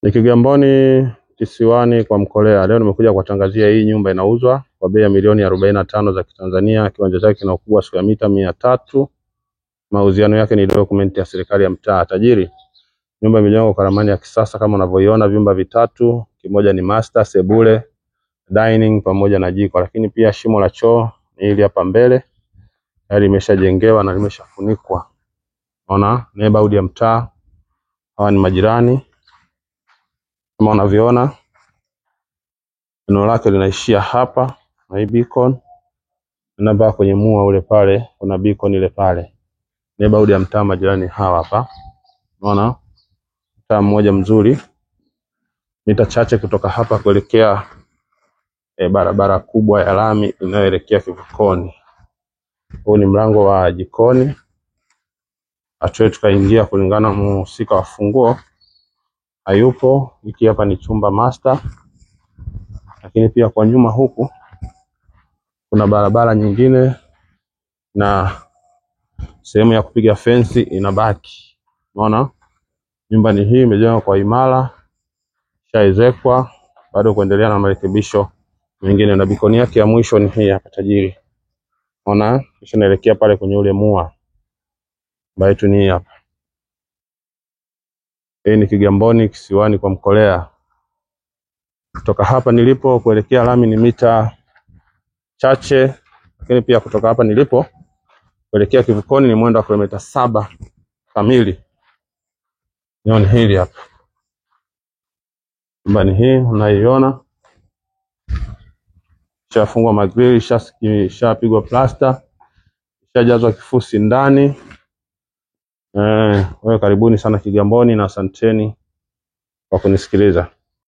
Ni Kigamboni Kisiwani kwa Mkolea. Leo nimekuja kuwatangazia hii nyumba inauzwa kwa bei ya milioni 45 za Kitanzania. Kiwanja chake kina ukubwa wa mita 300. Mauziano yake ni document ya serikali ya mtaa. Tajiri. Nyumba imejengwa kwa ramani ya kisasa kama unavyoiona, vyumba vitatu, kimoja ni master, sebule, dining pamoja na jiko, lakini pia shimo la choo ni hili hapa mbele. Tayari imeshajengewa na limeshafunikwa. Unaona, neighborhood ya mtaa. Hawa ni majirani. Kama unavyoona, eneo lake linaishia hapa na hii beacon inabaa kwenye mua ule pale, kuna beacon ile pale. Neighborhood ya mtaa, majirani hawa hapa. Unaona? Mtaa mmoja mzuri. Mita chache kutoka hapa kuelekea barabara kubwa ya lami inayoelekea kivukoni. Huu ni mlango wa jikoni. Atuwe tukaingia kulingana na mhusika wa funguo hayupo. Hiki hapa ni chumba master. Lakini pia kwa nyuma huku kuna barabara nyingine na sehemu ya kupiga fence inabaki. Unaona? Nyumba ni hii imejengwa kwa imara, shaezekwa, bado kuendelea na marekebisho mengine, na beacon yake ya mwisho ni hii hapa tajiri. Unaona? Kisha naelekea pale kwenye ule mua. Ambayo tu ni hapa. Hii ni Kigamboni Kisiwani kwa Mkolea. Kutoka hapa nilipo kuelekea lami ni mita chache, lakini pia kutoka hapa nilipo kuelekea kivukoni ni mwendo wa kilomita 7 kamili. Nione hili hapa. Nyumba ni hii unaiona. Ishafungwa magrill, ishapigwa plaster, ishajazwa kifusi ndani. Wewe karibuni sana Kigamboni na asanteni kwa kunisikiliza.